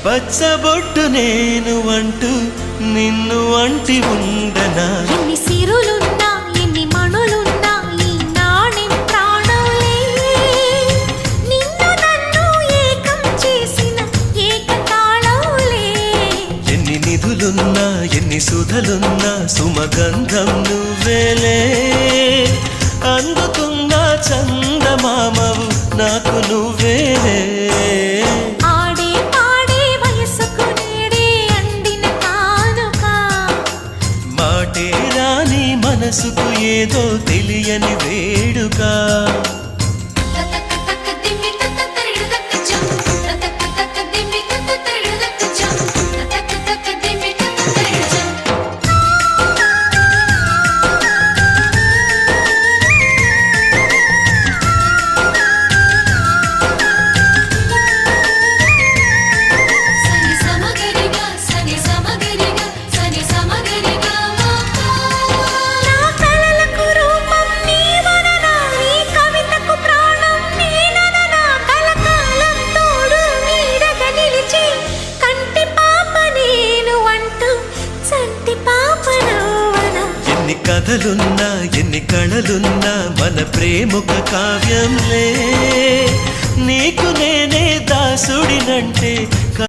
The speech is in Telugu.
పచ్చబొట్టు నేను అంటూ నిన్ను అంటి ఉండనా? ఎన్ని సిరులున్నా ఎన్ని మణులున్నా ఈ నాణెం ప్రాణంలే. నిన్ను నన్ను ఏకం చేసిన ఏకతాళంలే. ఎన్ని నిధులున్నా ఎన్ని సుధలున్నా సుమగంధం నువ్వేలే. అందుకున్న చందమామవు నాకు నువ్వేలే. ఆడే పాడే వయసుకు నేడే అందిన కానుక. మాటే రాని మనసుకు ఏదో తెలియని వేడుక. ఎన్ని కథలున్నా ఎన్ని కళలున్నా మన ప్రేమొక కావ్యంలే. నీకు నేనే దాసుడినంటే